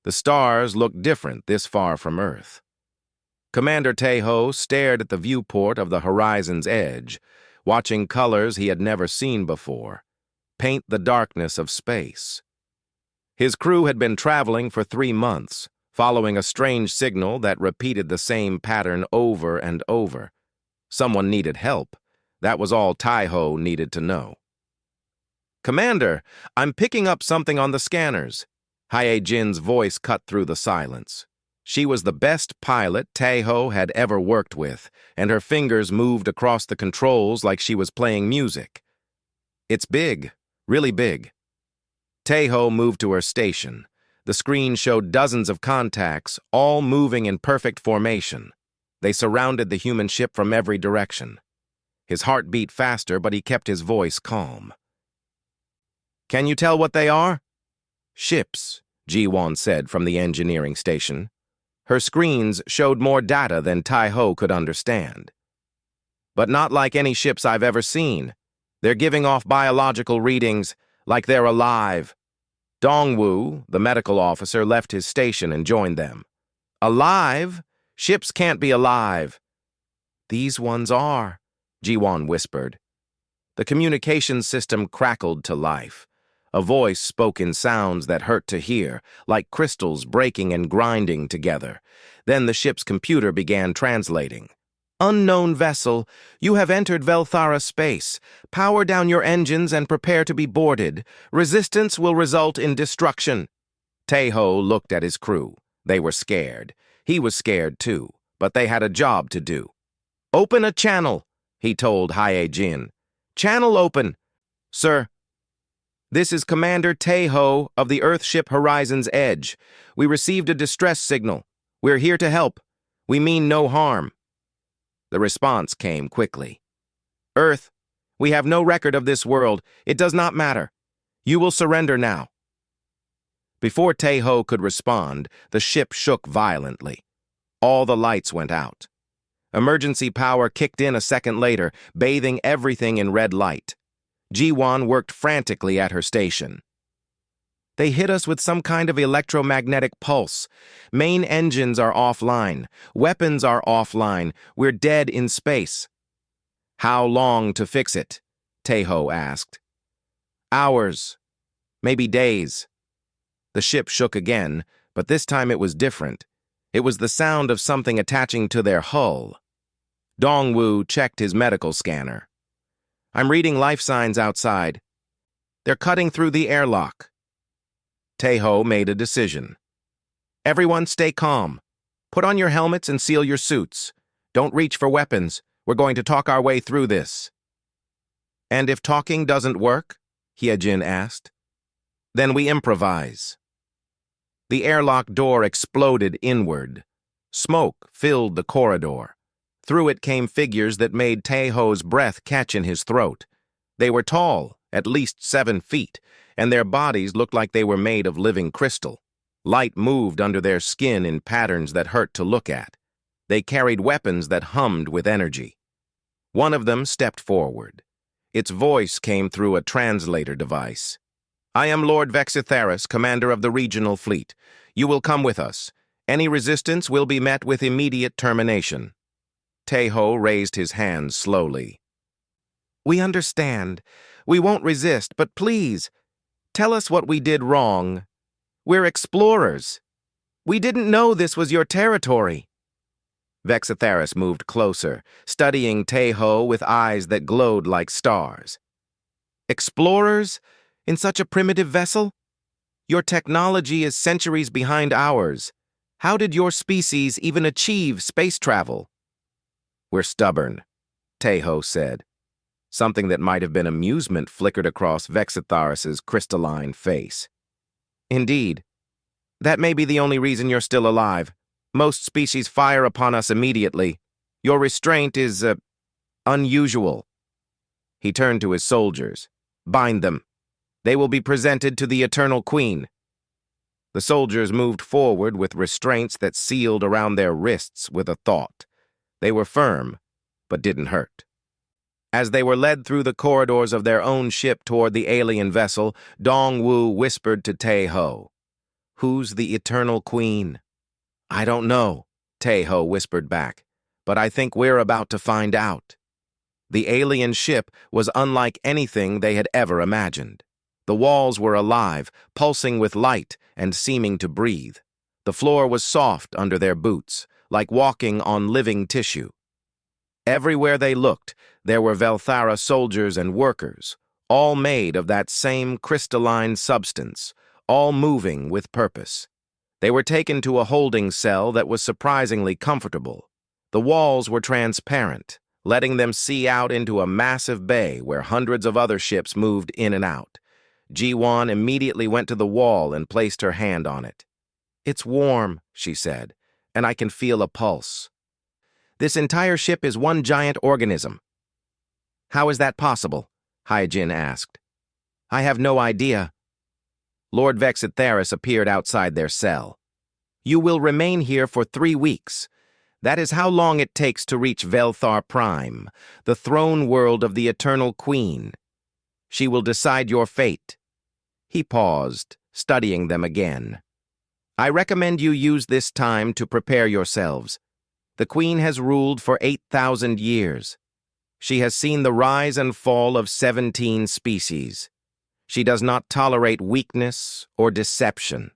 The stars looked different this far from Earth. Commander Tae-ho stared at the viewport of the horizon's edge, watching colors he had never seen before, paint the darkness of space. His crew had been traveling for 3 months, following a strange signal that repeated the same pattern over and over. Someone needed help. That was all Tae-ho needed to know. "Commander, I'm picking up something on the scanners." Hye-jin's voice cut through the silence. She was the best pilot Tae-ho had ever worked with, and her fingers moved across the controls like she was playing music. "It's big, really big." Tae-ho moved to her station. The screen showed dozens of contacts, all moving in perfect formation. They surrounded the human ship from every direction. His heart beat faster, but he kept his voice calm. "Can you tell what they are?" "Ships," Ji-won said from the engineering station. Her screens showed more data than Tae-ho could understand. "But not like any ships I've ever seen. They're giving off biological readings, like they're alive." Dong-woo, the medical officer, left his station and joined them. "Alive? Ships can't be alive." "These ones are," Ji-won whispered. The communications system crackled to life. A voice spoke in sounds that hurt to hear, like crystals breaking and grinding together. Then the ship's computer began translating. "Unknown vessel, you have entered Velthara space. Power down your engines and prepare to be boarded. Resistance will result in destruction." Tae-ho looked at his crew. They were scared. He was scared too, but they had a job to do. "Open a channel," he told Hye-jin. "Channel open." "Sir." "This is Commander Tae-ho of the Earthship Horizon's Edge. We received a distress signal. We're here to help. We mean no harm." The response came quickly. "Earth, we have no record of this world. It does not matter. You will surrender now." Before Tae-ho could respond, the ship shook violently. All the lights went out. Emergency power kicked in a second later, bathing everything in red light. Ji-won worked frantically at her station. "They hit us with some kind of electromagnetic pulse. Main engines are offline. Weapons are offline. We're dead in space." "How long to fix it?" Tae-ho asked. "Hours. Maybe days." The ship shook again, but this time it was different. It was the sound of something attaching to their hull. Dong-woo checked his medical scanner. "I'm reading life signs outside. They're cutting through the airlock." Tae-ho made a decision. "Everyone stay calm. Put on your helmets and seal your suits. Don't reach for weapons. We're going to talk our way through this." "And if talking doesn't work?" Hye-jin asked. "Then we improvise." The airlock door exploded inward. Smoke filled the corridor. Through it came figures that made Tae-ho's breath catch in his throat. They were tall, at least 7 feet, and their bodies looked like they were made of living crystal. Light moved under their skin in patterns that hurt to look at. They carried weapons that hummed with energy. One of them stepped forward. Its voice came through a translator device. "I am Lord Vexitharis, commander of the regional fleet. You will come with us. Any resistance will be met with immediate termination." Tae-ho raised his hands slowly. "We understand. We won't resist, but please, tell us what we did wrong. We're explorers. We didn't know this was your territory." Vexitharis moved closer, studying Tae-ho with eyes that glowed like stars. "Explorers? In such a primitive vessel? Your technology is centuries behind ours. How did your species even achieve space travel?" "We're stubborn," Tae-ho said. Something that might have been amusement flickered across Vexitharis's crystalline face. "Indeed. That may be the only reason you're still alive. Most species fire upon us immediately. Your restraint is, unusual." He turned to his soldiers. "Bind them. They will be presented to the Eternal Queen." The soldiers moved forward with restraints that sealed around their wrists with a thought. They were firm, but didn't hurt. As they were led through the corridors of their own ship toward the alien vessel, Dong-woo whispered to Tae-ho, Who's the Eternal Queen? I don't know, Tae-ho whispered back, but I think we're about to find out. The alien ship was unlike anything they had ever imagined. The walls were alive, pulsing with light and seeming to breathe. The floor was soft under their boots, like walking on living tissue. Everywhere they looked, there were Velthara soldiers and workers, all made of that same crystalline substance, all moving with purpose. They were taken to a holding cell that was surprisingly comfortable. The walls were transparent, letting them see out into a massive bay where hundreds of other ships moved in and out. Ji-won immediately went to the wall and placed her hand on it. "It's warm," she said, "and I can feel a pulse. This entire ship is one giant organism." "How is that possible?" Hyjin asked. "I have no idea." Lord Vexitharis appeared outside their cell. "You will remain here for 3 weeks. That is how long it takes to reach Velthar Prime, the throne world of the Eternal Queen. She will decide your fate." He paused, studying them again. "I recommend you use this time to prepare yourselves. The Queen has ruled for 8,000 years. She has seen the rise and fall of 17 species. She does not tolerate weakness or deception."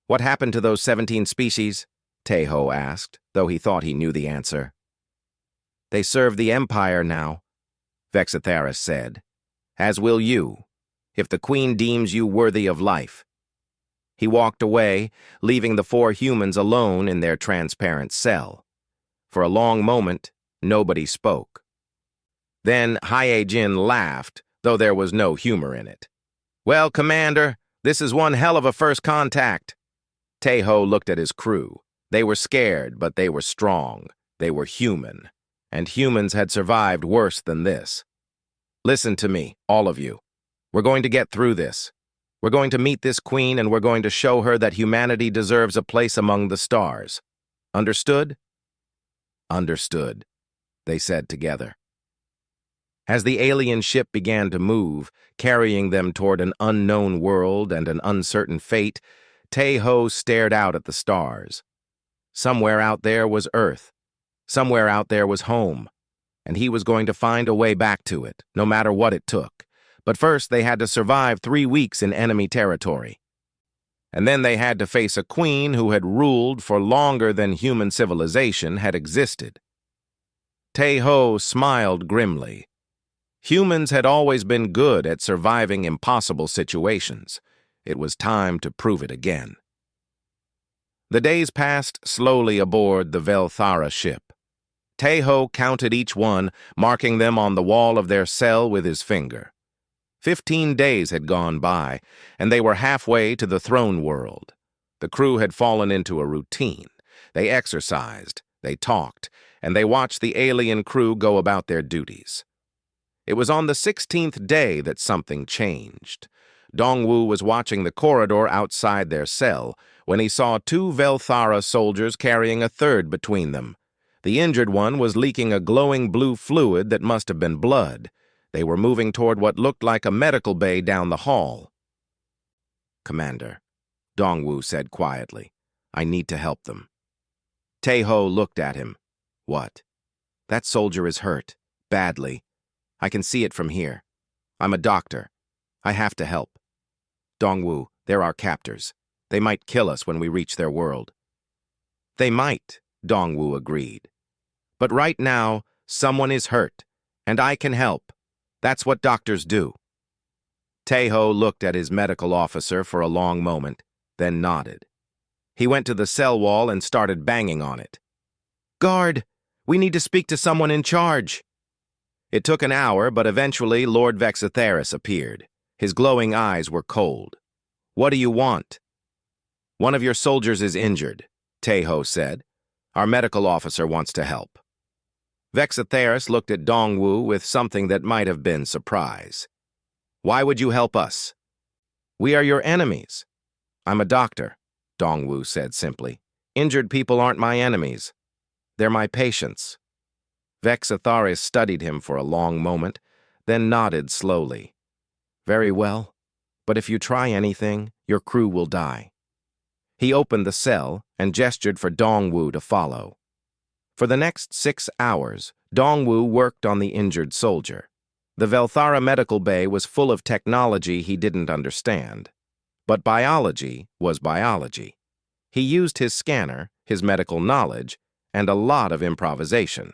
"What happened to those 17 species?" Tae-ho asked, though he thought he knew the answer. "They serve the Empire now," Vexitharis said. "As will you, if the Queen deems you worthy of life." He walked away, leaving the 4 humans alone in their transparent cell. For a long moment, nobody spoke. Then Hyjin laughed, though there was no humor in it. "Well, Commander, this is one hell of a first contact." Tae-ho looked at his crew. They were scared, but they were strong. They were human, and humans had survived worse than this. "Listen to me, all of you. We're going to get through this. We're going to meet this queen, and we're going to show her that humanity deserves a place among the stars. Understood?" "Understood," they said together. As the alien ship began to move, carrying them toward an unknown world and an uncertain fate, Tae-ho stared out at the stars. Somewhere out there was Earth. Somewhere out there was home. And he was going to find a way back to it, no matter what it took. But first they had to survive 3 weeks in enemy territory. And then they had to face a queen who had ruled for longer than human civilization had existed. Tae-ho smiled grimly. Humans had always been good at surviving impossible situations. It was time to prove it again. The days passed slowly aboard the Velthara ship. Tae-ho counted each one, marking them on the wall of their cell with his finger. 15 days had gone by, and they were halfway to the throne world. The crew had fallen into a routine. They exercised, they talked, and they watched the alien crew go about their duties. It was on the 16th day that something changed. Dongwu was watching the corridor outside their cell when he saw 2 Velthara soldiers carrying a third between them. The injured one was leaking a glowing blue fluid that must have been blood. They were moving toward what looked like a medical bay down the hall. "Commander," Dongwu said quietly, "I need to help them." Tae-ho looked at him. "What?" "That soldier is hurt. Badly. I can see it from here. I'm a doctor. I have to help." "Dongwu, they're our captors. They might kill us when we reach their world." "They might," Dongwu agreed. "But right now, someone is hurt, and I can help. That's what doctors do." Tae-ho looked at his medical officer for a long moment, then nodded. He went to the cell wall and started banging on it. "Guard, we need to speak to someone in charge." It took an hour, but eventually Lord Vexitharis appeared. His glowing eyes were cold. "What do you want?" "One of your soldiers is injured," Tae-ho said. "Our medical officer wants to help." Vexitharis looked at Dongwu with something that might have been surprise. "Why would you help us?" "We are your enemies." "I'm a doctor," Dongwu said simply. "Injured people aren't my enemies. They're my patients." Vexitharis studied him for a long moment, then nodded slowly. "Very well, but if you try anything, your crew will die. He opened the cell and gestured for Dongwu to follow. For the next 6 hours, Dongwu worked on the injured soldier. The Velthara medical bay was full of technology he didn't understand. But biology was biology. He used his scanner, his medical knowledge, and a lot of improvisation.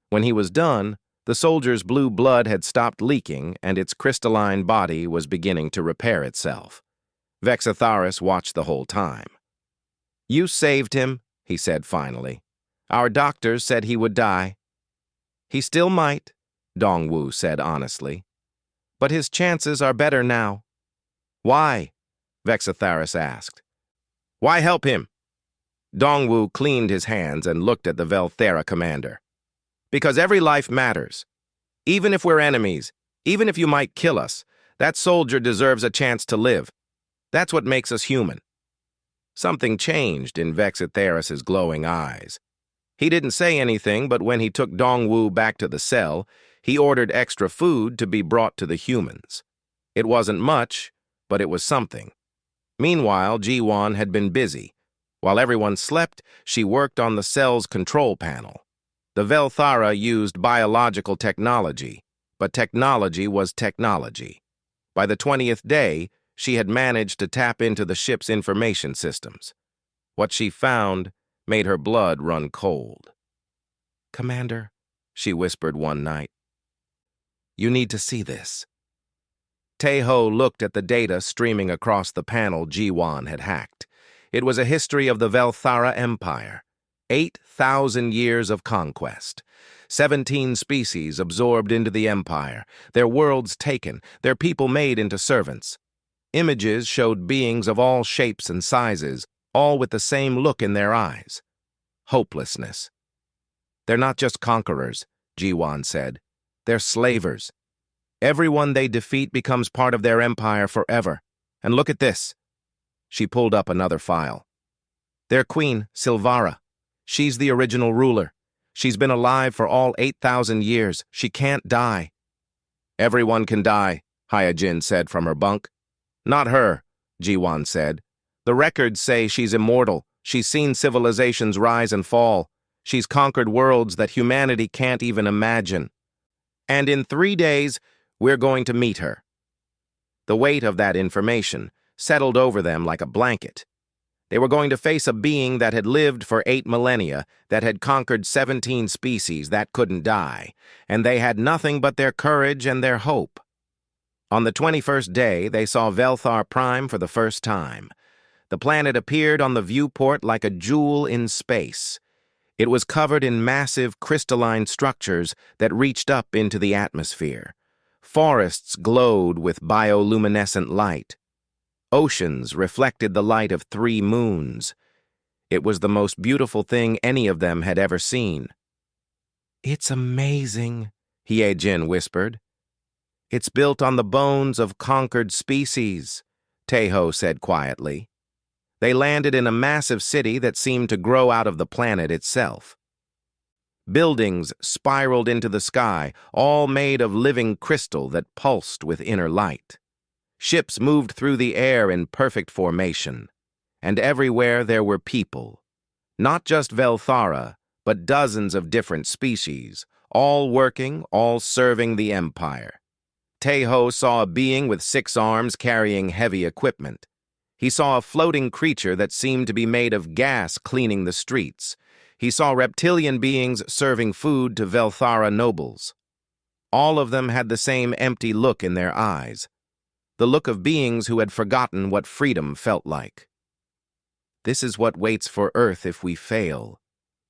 When he was done, the soldier's blue blood had stopped leaking and its crystalline body was beginning to repair itself. Vexatharis watched the whole time. "You saved him," he said finally. "Our doctors said he would die." "He still might," Dongwu said honestly. "But his chances are better now." "Why?" Vexatharis asked. "Why help him?" Dongwu cleaned his hands and looked at the Velthara commander. "Because every life matters. Even if we're enemies, even if you might kill us, that soldier deserves a chance to live. That's what makes us human." Something changed in Vexatharis's glowing eyes. He didn't say anything, but when he took Dongwu back to the cell, he ordered extra food to be brought to the humans. It wasn't much, but it was something. Meanwhile, Jiwan had been busy. While everyone slept, she worked on the cell's control panel. The Velthara used biological technology, but technology was technology. By the 20th day, she had managed to tap into the ship's information systems. What she found made her blood run cold. "Commander," she whispered one night, "you need to see this." Taeho looked at the data streaming across the panel Jiwan had hacked. It was a history of the Velthara Empire. 8,000 years of conquest. 17 species absorbed into the empire, their worlds taken, their people made into servants. Images showed beings of all shapes and sizes, all with the same look in their eyes. Hopelessness. "They're not just conquerors," Jiwan said. "They're slavers. Everyone they defeat becomes part of their empire forever. And look at this." She pulled up another file. "Their queen, Silvara. She's the original ruler. She's been alive for all 8,000 years. She can't die." "Everyone can die," Hyojin said from her bunk. "Not her," Jiwan said. "The records say she's immortal. She's seen civilizations rise and fall. She's conquered worlds that humanity can't even imagine. And in 3 days, we're going to meet her." The weight of that information settled over them like a blanket. They were going to face a being that had lived for 8 millennia, that had conquered 17 species that couldn't die, and they had nothing but their courage and their hope. On the 21st day, they saw Velthar Prime for the first time. The planet appeared on the viewport like a jewel in space. It was covered in massive crystalline structures that reached up into the atmosphere. Forests glowed with bioluminescent light. Oceans reflected the light of 3 moons. It was the most beautiful thing any of them had ever seen. "It's amazing," Hyejin whispered. "It's built on the bones of conquered species," Taeho said quietly. They landed in a massive city that seemed to grow out of the planet itself. Buildings spiraled into the sky, all made of living crystal that pulsed with inner light. Ships moved through the air in perfect formation, and everywhere there were people. Not just Velthara, but dozens of different species, all working, all serving the Empire. Taeho saw a being with 6 arms carrying heavy equipment. He saw a floating creature that seemed to be made of gas cleaning the streets. He saw reptilian beings serving food to Velthara nobles. All of them had the same empty look in their eyes, the look of beings who had forgotten what freedom felt like. "This is what waits for Earth if we fail,"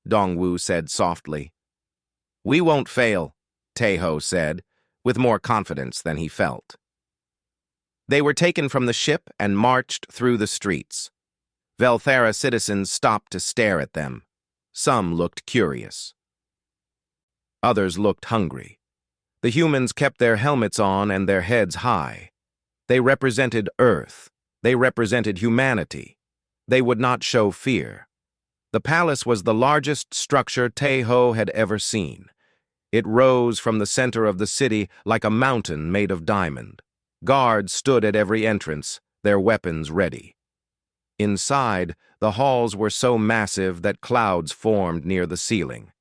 Dongwu said softly. "We won't fail," Taeho said, with more confidence than he felt. They were taken from the ship and marched through the streets. Velthara citizens stopped to stare at them. Some looked curious. Others looked hungry. The humans kept their helmets on and their heads high. They represented Earth. They represented humanity. They would not show fear. The palace was the largest structure Taeho had ever seen. It rose from the center of the city like a mountain made of diamond. Guards stood at every entrance, their weapons ready. Inside, the halls were so massive that clouds formed near the ceiling.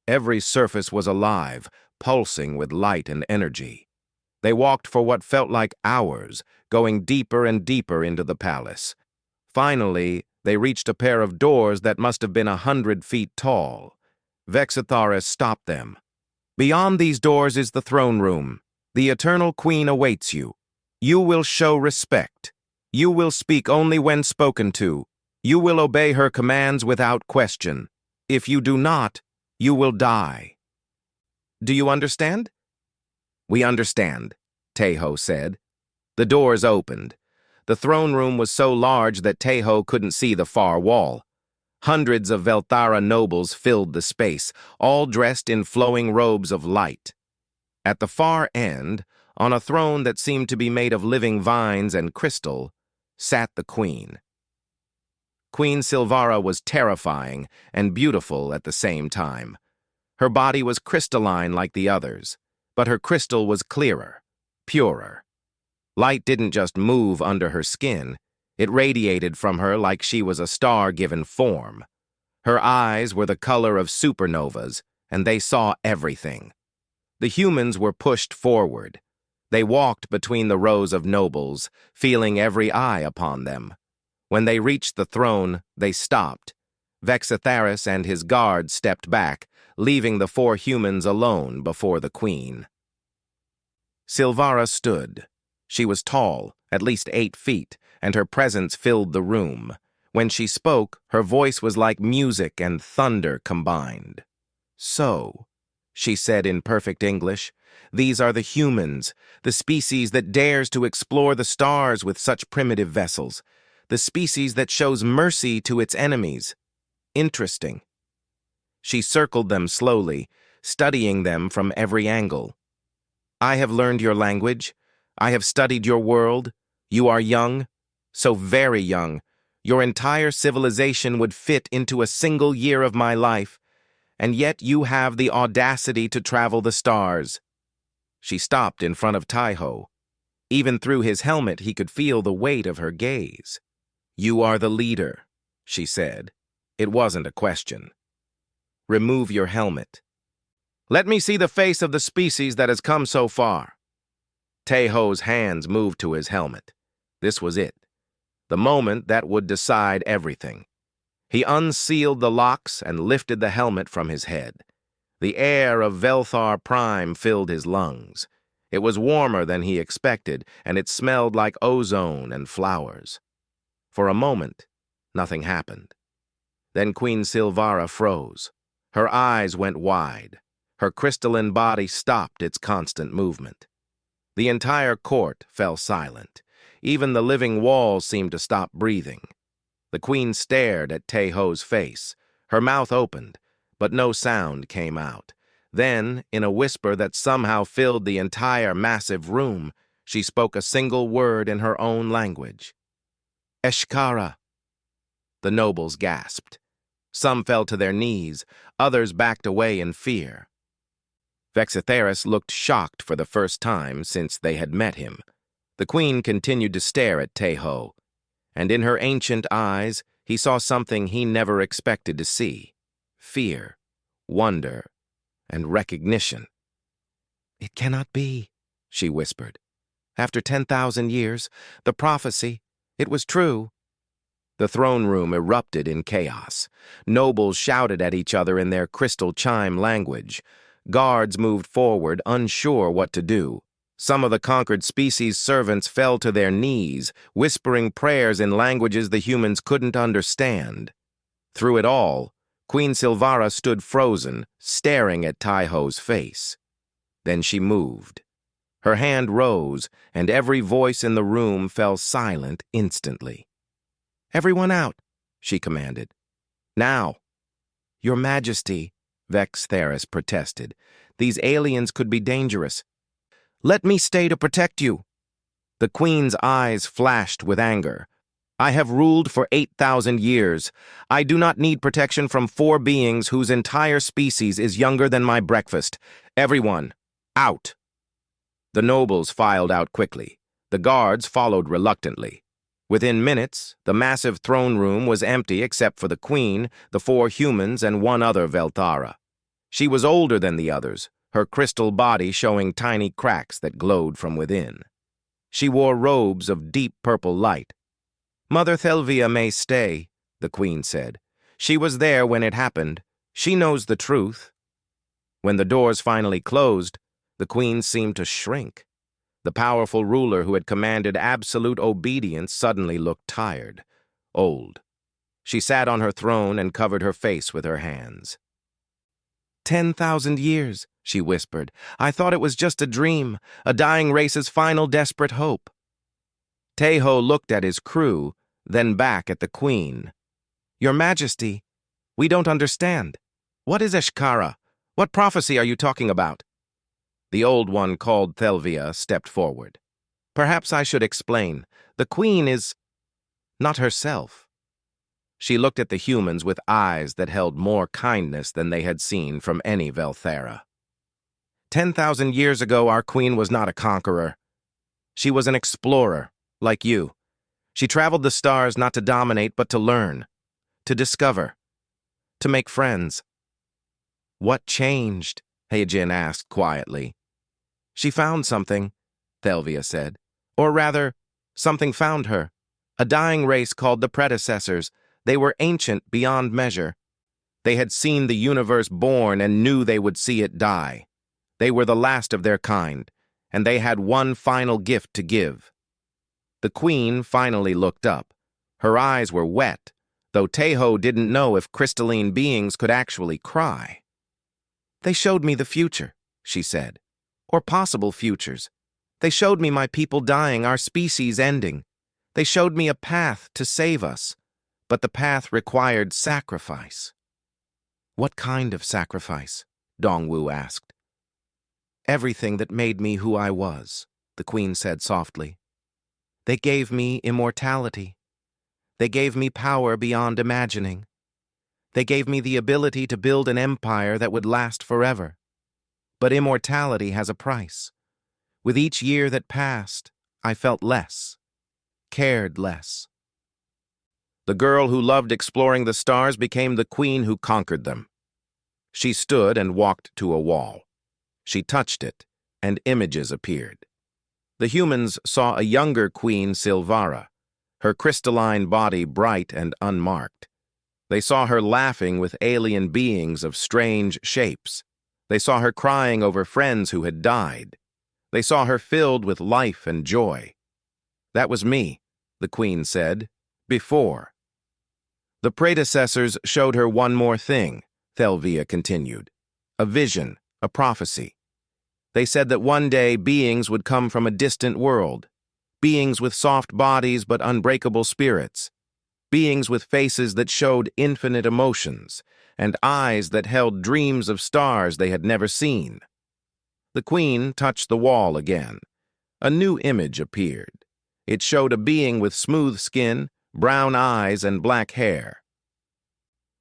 Every surface was alive, pulsing with light and energy. They walked for what felt like hours, going deeper and deeper into the palace. Finally, they reached a pair of doors that must have been 100 feet tall. Vexitharis stopped them. "Beyond these doors is the throne room. The Eternal Queen awaits you. You will show respect. You will speak only when spoken to. You will obey her commands without question. If you do not, you will die." "Do you understand?" "We understand," Teho said. The doors opened. The throne room was so large that Teho couldn't see the far wall. Hundreds of Velthara nobles filled the space, all dressed in flowing robes of light. At the far end, on a throne that seemed to be made of living vines and crystal, sat the queen. Queen Silvara was terrifying and beautiful at the same time. Her body was crystalline like the others, but her crystal was clearer, purer. Light didn't just move under her skin, it radiated from her like she was a star given form. Her eyes were the color of supernovas, and they saw everything. The humans were pushed forward. They walked between the rows of nobles, feeling every eye upon them. When they reached the throne, they stopped. Vexitharis and his guards stepped back, leaving the 4 humans alone before the queen. Silvara stood. She was tall, at least 8 feet, and her presence filled the room. When she spoke, her voice was like music and thunder combined. "So," she said in perfect English, "these are the humans, the species that dares to explore the stars with such primitive vessels, the species that shows mercy to its enemies. Interesting." She circled them slowly, studying them from every angle. "I have learned your language. I have studied your world. You are young, so very young. Your entire civilization would fit into a single year of my life, and yet you have the audacity to travel the stars." She stopped in front of Taiho. Even through his helmet, he could feel the weight of her gaze. "You are the leader," she said. It wasn't a question. "Remove your helmet. Let me see the face of the species that has come so far." Taiho's hands moved to his helmet. This was it. The moment that would decide everything. He unsealed the locks and lifted the helmet from his head. The air of Velthar Prime filled his lungs. It was warmer than he expected, and it smelled like ozone and flowers. For a moment, nothing happened. Then Queen Silvara froze. Her eyes went wide. Her crystalline body stopped its constant movement. The entire court fell silent. Even the living walls seemed to stop breathing. The queen stared at Taiho's face. Her mouth opened, but no sound came out. Then, in a whisper that somehow filled the entire massive room, she spoke a single word in her own language. "Eshkara." The nobles gasped. Some fell to their knees, others backed away in fear. Vexitharis looked shocked for the first time since they had met him. The queen continued to stare at Taiho, and in her ancient eyes he saw something he never expected to see: fear, wonder, and recognition. "It cannot be," she whispered. "After 10,000 years, the prophecy, it was true." The throne room erupted in chaos. Nobles shouted at each other in their crystal chime language. Guards moved forward, unsure what to do. Some of the conquered species' servants fell to their knees, whispering prayers in languages the humans couldn't understand. Through it all, Queen Silvara stood frozen, staring at Taiho's face. Then she moved. Her hand rose, and every voice in the room fell silent instantly. "Everyone out," she commanded. "Now." "Your Majesty," Vexitharis protested, "these aliens could be dangerous." "Let me stay to protect you." The queen's eyes flashed with anger. "I have ruled for 8,000 years. I do not need protection from 4 beings whose entire species is younger than my breakfast. Everyone, out." The nobles filed out quickly. The guards followed reluctantly. Within minutes, the massive throne room was empty except for the queen, the 4 humans, and one other Velthara. She was older than the others, her crystal body showing tiny cracks that glowed from within. She wore robes of deep purple light. "Mother Thelvia may stay," the queen said. "She was there when it happened. She knows the truth." When the doors finally closed, the queen seemed to shrink. The powerful ruler who had commanded absolute obedience suddenly looked tired, old. She sat on her throne and covered her face with her hands. 10,000 years, she whispered. "I thought it was just a dream, a dying race's final desperate hope." Teho looked at his crew, then back at the queen. "Your Majesty, we don't understand. What is Eshkara? What prophecy are you talking about?" The old one called Thelvia stepped forward. "Perhaps I should explain. The queen is not herself." She looked at the humans with eyes that held more kindness than they had seen from any Velthara. 10,000 years ago, our queen was not a conqueror. She was an explorer, like you. She traveled the stars not to dominate, but to learn, to discover, to make friends. "What changed?" Heijin asked quietly. "She found something," Thelvia said. "Or rather, something found her. A dying race called the predecessors. They were ancient beyond measure. They had seen the universe born and knew they would see it die. They were the last of their kind, and they had one final gift to give." The queen finally looked up. Her eyes were wet, though Teho didn't know if crystalline beings could actually cry. "They showed me the future," she said, "or possible futures. They showed me my people dying, our species ending. They showed me a path to save us, but the path required sacrifice." "What kind of sacrifice?" Dongwu asked. "Everything that made me who I was," the queen said softly. "They gave me immortality. They gave me power beyond imagining. They gave me the ability to build an empire that would last forever. But immortality has a price. With each year that passed, I felt less, cared less." The girl who loved exploring the stars became the queen who conquered them. She stood and walked to a wall. She touched it, and images appeared. The humans saw a younger queen, Silvara, her crystalline body bright and unmarked. They saw her laughing with alien beings of strange shapes. They saw her crying over friends who had died. They saw her filled with life and joy. "That was me," the queen said, "before." "The predecessors showed her one more thing," Thelvia continued. "A vision, a prophecy. They said that one day beings would come from a distant world, beings with soft bodies but unbreakable spirits, beings with faces that showed infinite emotions, and eyes that held dreams of stars they had never seen." The queen touched the wall again. A new image appeared. It showed a being with smooth skin, brown eyes, and black hair.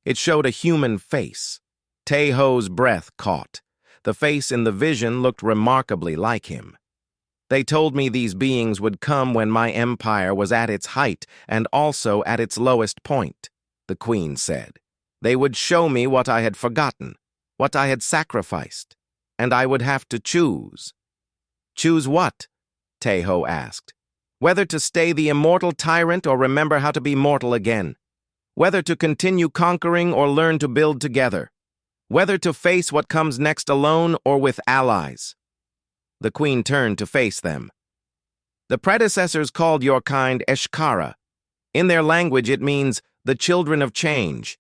It showed a human face. Teho's breath caught. The face in the vision looked remarkably like him. "They told me these beings would come when my empire was at its height and also at its lowest point," the queen said. "They would show me what I had forgotten, what I had sacrificed, and I would have to choose." "Choose what?" Teho asked. "Whether to stay the immortal tyrant or remember how to be mortal again. Whether to continue conquering or learn to build together. Whether to face what comes next alone or with allies." The queen turned to face them. "The predecessors called your kind Eshkara. In their language it means the children of change.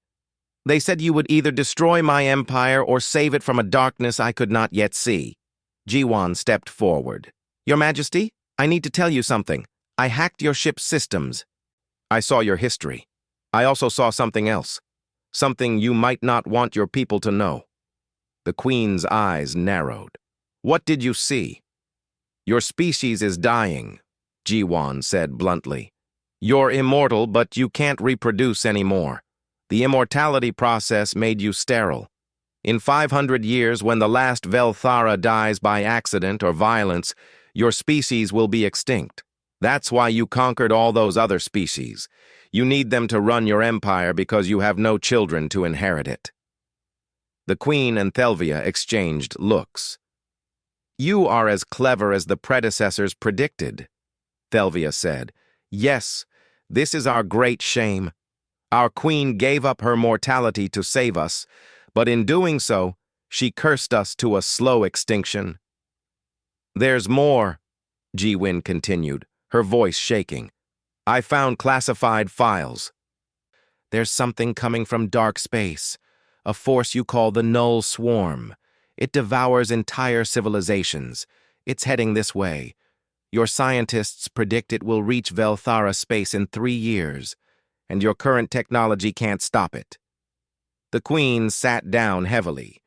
They said you would either destroy my empire or save it from a darkness I could not yet see." Jiwan stepped forward. "Your Majesty, I need to tell you something. I hacked your ship's systems. I saw your history. I also saw something else. Something you might not want your people to know." The queen's eyes narrowed. "What did you see?" "Your species is dying," Jiwan said bluntly. "You're immortal, but you can't reproduce anymore. The immortality process made you sterile. In 500 years, when the last Velthara dies by accident or violence, your species will be extinct. That's why you conquered all those other species. You need them to run your empire because you have no children to inherit it. The Queen and Thelvia exchanged looks. You are as clever as the predecessors predicted, Thelvia said. Yes, this is our great shame. Our queen gave up her mortality to save us, but in doing so, she cursed us to a slow extinction. There's more, Ji-Win continued, her voice shaking. I found classified files. There's something coming from dark space, a force you call the Null Swarm. It devours entire civilizations. It's heading this way. Your scientists predict it will reach Velthara space in 3 years, and your current technology can't stop it. The Queen sat down heavily.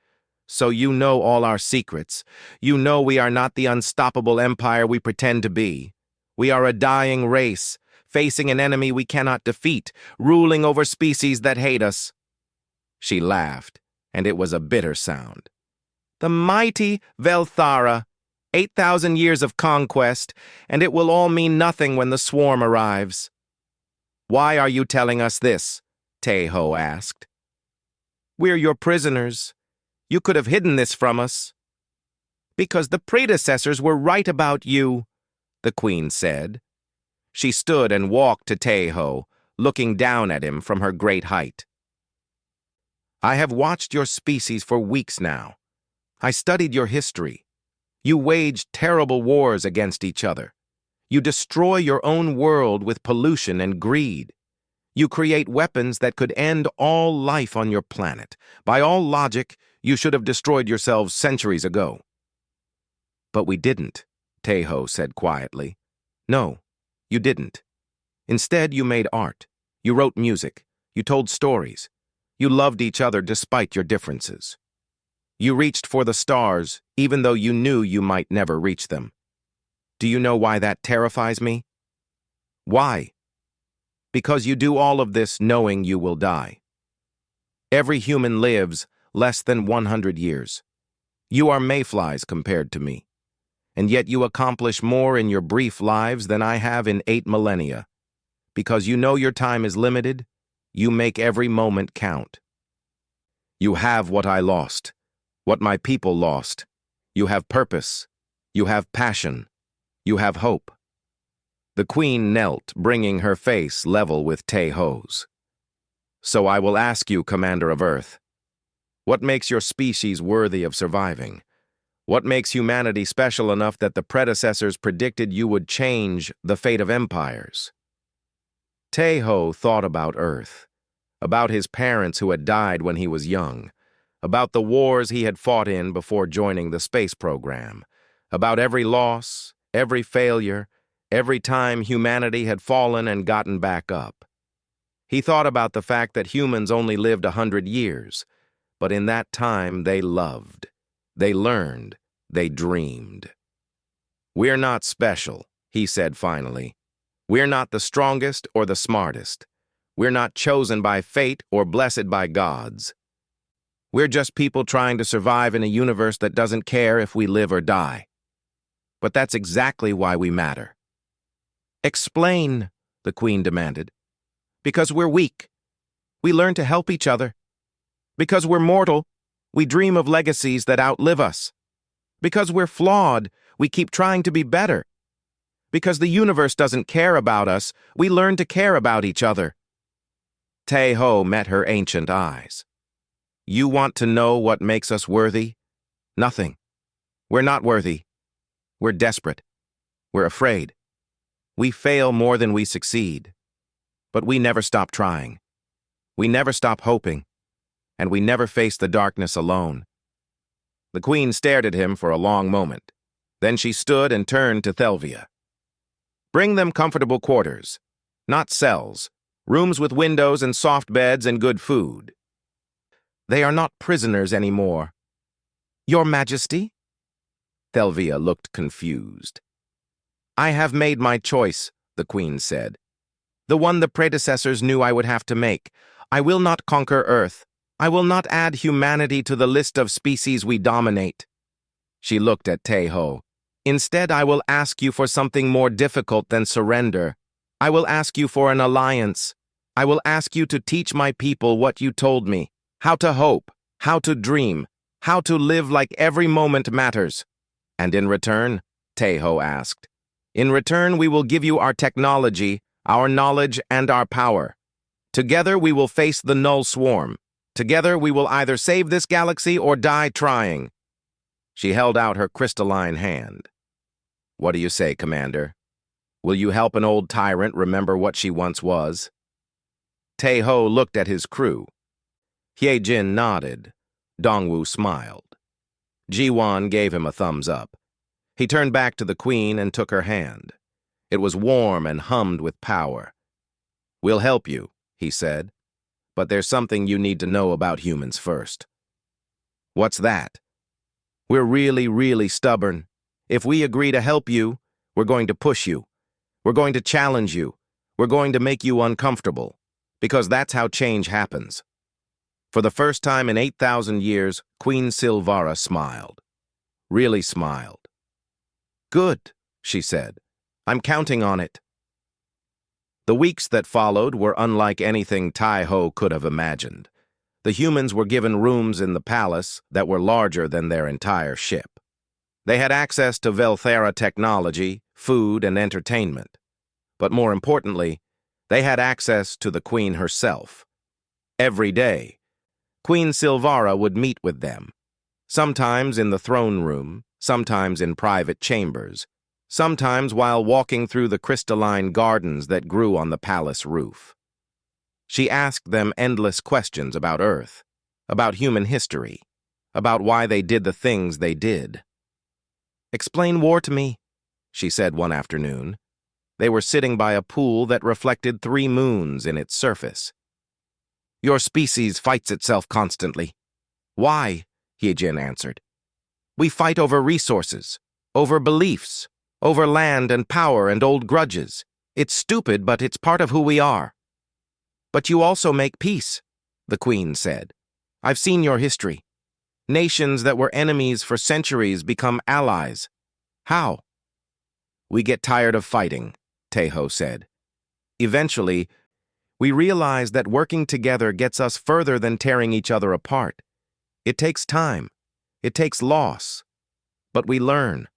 So you know all our secrets. You know we are not the unstoppable empire we pretend to be. We are a dying race, facing an enemy we cannot defeat, ruling over species that hate us. She laughed, and it was a bitter sound. The mighty Velthara, 8,000 years of conquest, and it will all mean nothing when the swarm arrives. Why are you telling us this? Tae-Ho asked. We're your prisoners. You could have hidden this from us. Because the predecessors were right about you, the Queen said. She stood and walked to Tae-Ho, looking down at him from her great height. I have watched your species for weeks now. I studied your history. You waged terrible wars against each other. You destroy your own world with pollution and greed. You create weapons that could end all life on your planet. By all logic, you should have destroyed yourselves centuries ago. But we didn't, Tae-Ho said quietly. No, you didn't. Instead, you made art. You wrote music. You told stories. You loved each other despite your differences. You reached for the stars, even though you knew you might never reach them. Do you know why that terrifies me? Why? Because you do all of this knowing you will die. Every human lives less than 100 years. You are mayflies compared to me. And yet you accomplish more in your brief lives than I have in 8 millennia. Because you know your time is limited, you make every moment count. You have what I lost, what my people lost. You have purpose. You have passion. You have hope. The Queen knelt, bringing her face level with Tae-Ho's. So I will ask you, Commander of Earth, what makes your species worthy of surviving? What makes humanity special enough that the predecessors predicted you would change the fate of empires? Tae-Ho thought about Earth, about his parents who had died when he was young, about the wars he had fought in before joining the space program, about every loss, every failure, every time humanity had fallen and gotten back up. He thought about the fact that humans only lived 100 years, but in that time they loved, they learned, they dreamed. We're not special, he said finally. We're not the strongest or the smartest. We're not chosen by fate or blessed by gods. We're just people trying to survive in a universe that doesn't care if we live or die. But that's exactly why we matter. Explain, the Queen demanded. Because we're weak. We learn to help each other. Because we're mortal, we dream of legacies that outlive us. Because we're flawed, we keep trying to be better. Because the universe doesn't care about us, we learn to care about each other. Tae-Ho met her ancient eyes. You want to know what makes us worthy? Nothing. We're not worthy. We're desperate. We're afraid. We fail more than we succeed. But we never stop trying. We never stop hoping. And we never face the darkness alone. The Queen stared at him for a long moment. Then she stood and turned to Thelvia. Bring them comfortable quarters, not cells, rooms with windows and soft beds and good food. They are not prisoners anymore. Your Majesty? Thelvia looked confused. I have made my choice, the Queen said. The one the predecessors knew I would have to make. I will not conquer Earth. I will not add humanity to the list of species we dominate. She looked at Tae-Ho. Instead, I will ask you for something more difficult than surrender. I will ask you for an alliance. I will ask you to teach my people what you told me, how to hope, how to dream, how to live like every moment matters. And in return, Taeho asked, in return we will give you our technology, our knowledge, and our power. Together we will face the Null Swarm. Together we will either save this galaxy or die trying. She held out her crystalline hand. What do you say, Commander? Will you help an old tyrant remember what she once was? Taeho looked at his crew. Hyejin nodded. Dongwu smiled. Jiwon gave him a thumbs up. He turned back to the Queen and took her hand. It was warm and hummed with power. We'll help you, he said. But there's something you need to know about humans first. What's that? We're really, really stubborn. If we agree to help you, we're going to push you. We're going to challenge you. We're going to make you uncomfortable. Because that's how change happens. For the first time in 8,000 years, Queen Silvara smiled. Really smiled. Good, she said. I'm counting on it. The weeks that followed were unlike anything Taeho could have imagined. The humans were given rooms in the palace that were larger than their entire ship. They had access to Velthera technology, food, and entertainment. But more importantly, they had access to the Queen herself. Every day, Queen Silvara would meet with them, sometimes in the throne room, sometimes in private chambers, sometimes while walking through the crystalline gardens that grew on the palace roof. She asked them endless questions about Earth, about human history, about why they did the things they did. Explain war to me, she said one afternoon. They were sitting by a pool that reflected 3 moons in its surface. Your species fights itself constantly. Why? Hyejin answered. We fight over resources, over beliefs, over land and power and old grudges. It's stupid, but it's part of who we are. But you also make peace, the Queen said. I've seen your history. Nations that were enemies for centuries become allies. How? We get tired of fighting, Taeho said. Eventually, we realize that working together gets us further than tearing each other apart. It takes time. It takes loss. But we learn.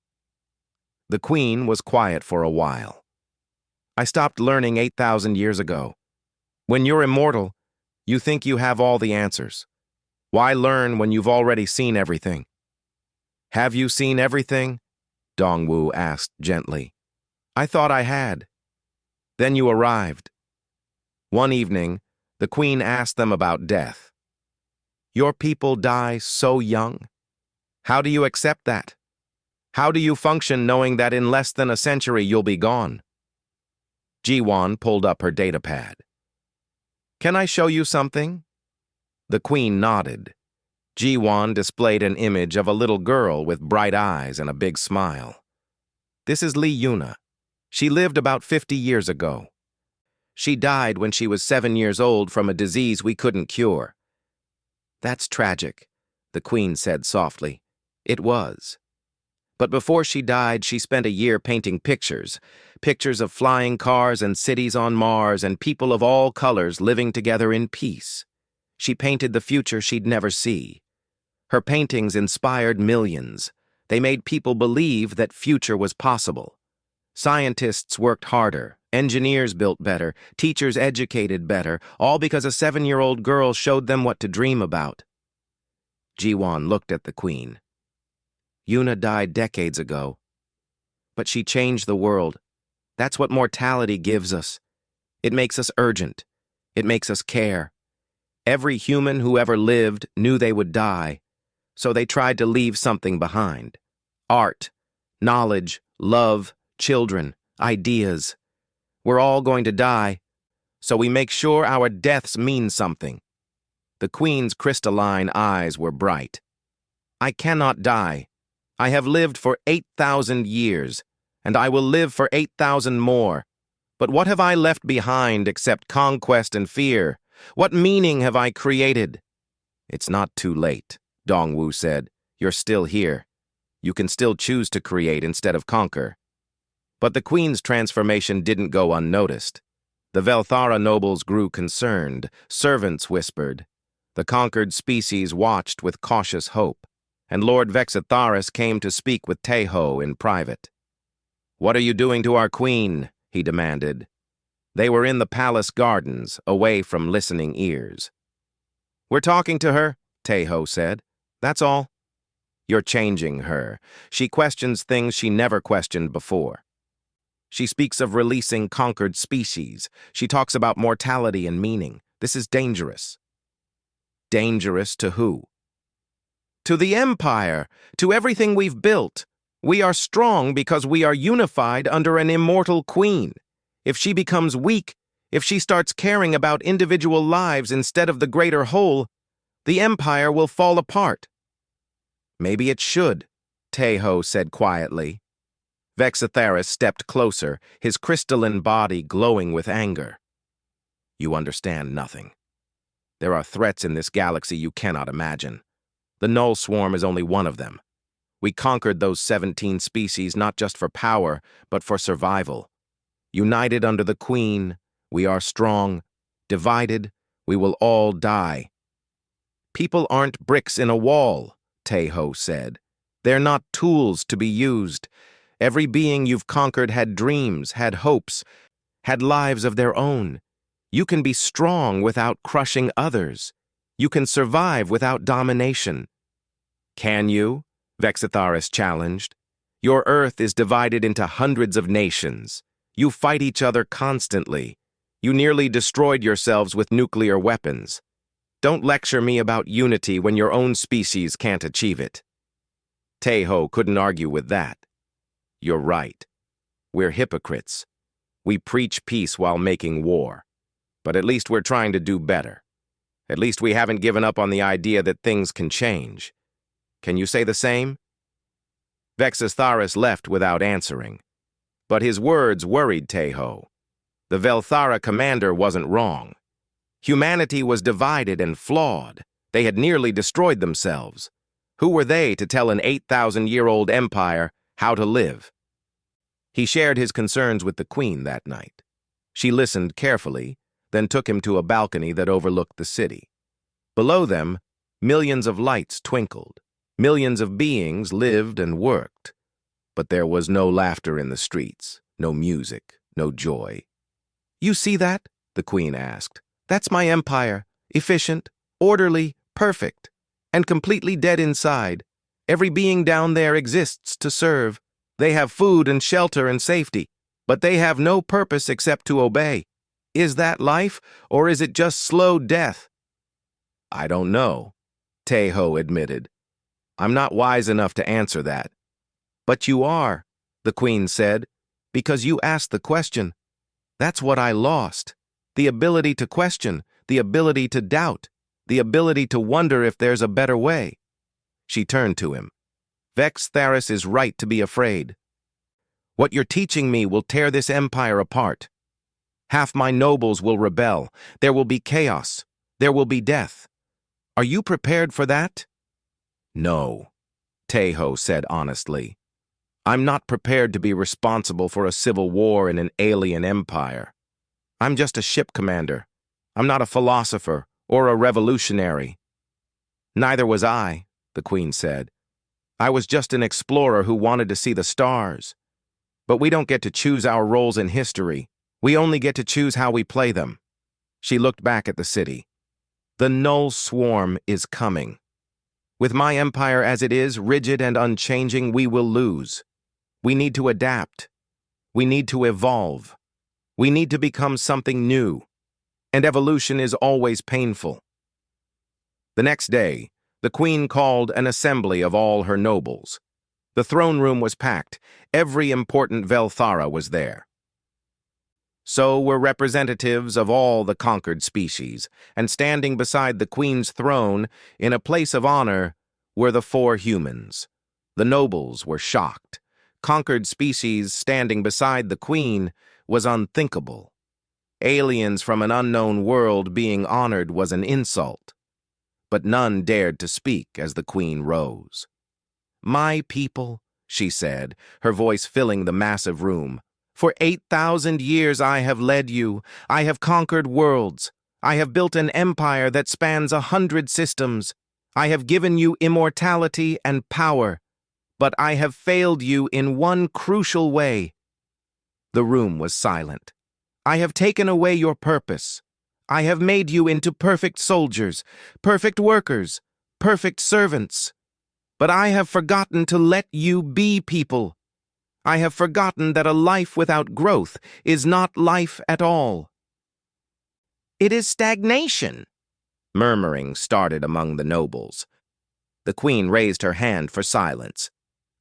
The Queen was quiet for a while. I stopped learning 8,000 years ago. When you're immortal, you think you have all the answers. Why learn when you've already seen everything? Have you seen everything? Dongwu asked gently. I thought I had. Then you arrived. One evening, the Queen asked them about death. Your people die so young. How do you accept that? How do you function knowing that in less than a century you'll be gone? Jiwon pulled up her datapad. Can I show you something? The Queen nodded. Jiwon displayed an image of a little girl with bright eyes and a big smile. This is Li Yuna. She lived about 50 years ago. She died when she was 7 years old from a disease we couldn't cure. That's tragic, the Queen said softly. It was. But before she died, she spent a year painting pictures of flying cars and cities on Mars and people of all colors living together in peace. She painted the future she'd never see. Her paintings inspired millions. They made people believe that future was possible. Scientists worked harder, engineers built better, teachers educated better, all because a 7-year-old girl showed them what to dream about. Jiwon looked at the Queen. Yuna died decades ago. But she changed the world. That's what mortality gives us. It makes us urgent. It makes us care. Every human who ever lived knew they would die, so they tried to leave something behind. Art, knowledge, love, children, ideas. We're all going to die, so we make sure our deaths mean something. The Queen's crystalline eyes were bright. I cannot die. I have lived for 8,000 years, and I will live for 8,000 more. But what have I left behind except conquest and fear? What meaning have I created? It's not too late, Dongwu said. You're still here. You can still choose to create instead of conquer. But the queen's transformation didn't go unnoticed. The Velthara nobles grew concerned. Servants whispered. The conquered species watched with cautious hope, and Lord Vexitharis came to speak with Teho in private. "What are you doing to our queen?" he demanded. They were in the palace gardens, away from listening ears. "We're talking to her," Teho said. "That's all." "You're changing her. She questions things she never questioned before. She speaks of releasing conquered species. She talks about mortality and meaning. This is dangerous." "Dangerous to who?" "To the Empire, to everything we've built. We are strong because we are unified under an immortal queen. If she becomes weak, if she starts caring about individual lives instead of the greater whole, the Empire will fall apart." "Maybe it should," Teho said quietly. Vexitharis stepped closer, his crystalline body glowing with anger. "You understand nothing. There are threats in this galaxy you cannot imagine. The Null Swarm is only one of them. We conquered those 17 species not just for power, but for survival. United under the Queen, we are strong. Divided, we will all die." "People aren't bricks in a wall," Teho said. "They're not tools to be used. Every being you've conquered had dreams, had hopes, had lives of their own. You can be strong without crushing others. You can survive without domination." "Can you?" Vexitharis challenged. "Your Earth is divided into hundreds of nations. You fight each other constantly. You nearly destroyed yourselves with nuclear weapons. Don't lecture me about unity when your own species can't achieve it." Teho couldn't argue with that. "You're right. We're hypocrites. We preach peace while making war. But at least we're trying to do better. At least we haven't given up on the idea that things can change. Can you say the same?" Vexitharis left without answering. But his words worried Teho. The Velthara commander wasn't wrong. Humanity was divided and flawed. They had nearly destroyed themselves. Who were they to tell an 8,000-year-old empire how to live? He shared his concerns with the Queen that night. She listened carefully, then took him to a balcony that overlooked the city. Below them, millions of lights twinkled. Millions of beings lived and worked. But there was no laughter in the streets, no music, no joy. "You see that?" the Queen asked. "That's my empire, efficient, orderly, perfect, and completely dead inside. Every being down there exists to serve. They have food and shelter and safety, but they have no purpose except to obey. Is that life, or is it just slow death?" "I don't know," Teho admitted. "I'm not wise enough to answer that." "But you are," the Queen said, "because you asked the question. That's what I lost. The ability to question, the ability to doubt, the ability to wonder if there's a better way." She turned to him. "Vexitharis is right to be afraid. What you're teaching me will tear this empire apart. Half my nobles will rebel. There will be chaos. There will be death. Are you prepared for that?" "No," Teho said honestly. "I'm not prepared to be responsible for a civil war in an alien empire. I'm just a ship commander. I'm not a philosopher or a revolutionary." "Neither was I," the Queen said. "I was just an explorer who wanted to see the stars. But we don't get to choose our roles in history. We only get to choose how we play them." She looked back at the city. "The Null Swarm is coming. With my empire as it is, rigid and unchanging, we will lose. We need to adapt. We need to evolve. We need to become something new. And evolution is always painful." The next day, the Queen called an assembly of all her nobles. The throne room was packed. Every important Velthara was there. So were representatives of all the conquered species, and standing beside the Queen's throne, in a place of honor, were the 4 humans. The nobles were shocked. Conquered species standing beside the Queen was unthinkable. Aliens from an unknown world being honored was an insult. But none dared to speak as the Queen rose. My people, she said, her voice filling the massive room. For 8,000 years I have led you. I have conquered worlds. I have built an empire that spans 100 systems. I have given you immortality and power. But I have failed you in one crucial way. The room was silent. I have taken away your purpose. I have made you into perfect soldiers, perfect workers, perfect servants. But I have forgotten to let you be people. I have forgotten that a life without growth is not life at all. It is stagnation. Murmuring started among the nobles. The queen raised her hand for silence.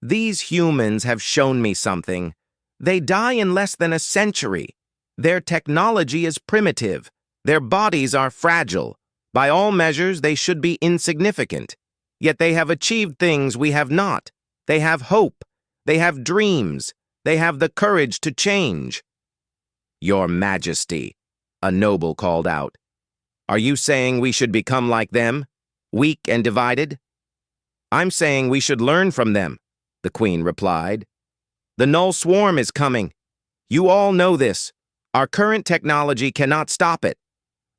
These humans have shown me something. They die in less than a century. Their technology is primitive. Their bodies are fragile. By all measures, they should be insignificant. Yet they have achieved things we have not. They have hope. They have dreams. They have the courage to change. Your Majesty, a noble called out. Are you saying we should become like them, weak and divided? I'm saying we should learn from them, the queen replied. The null swarm is coming. You all know this. Our current technology cannot stop it.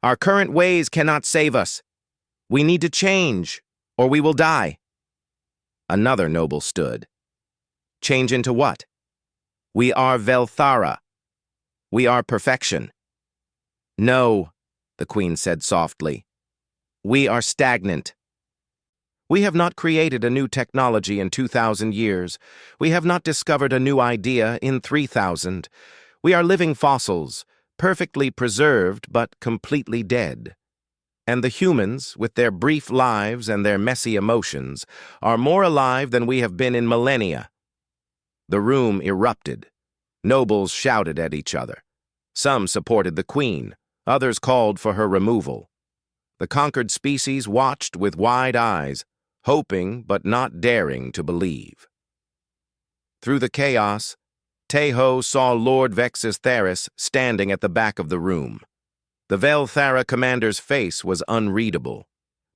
Our current ways cannot save us. We need to change, or we will die. Another noble stood. Change into what? We are Velthara. We are perfection. No, the queen said softly. We are stagnant. We have not created a new technology in 2,000 years. We have not discovered a new idea in 3,000. We are living fossils, perfectly preserved but completely dead. And the humans, with their brief lives and their messy emotions, are more alive than we have been in millennia. The room erupted. Nobles shouted at each other. Some supported the queen. Others called for her removal. The conquered species watched with wide eyes, hoping but not daring to believe. Through the chaos, Teho saw Lord Vexus Theris standing at the back of the room. The Velthara commander's face was unreadable,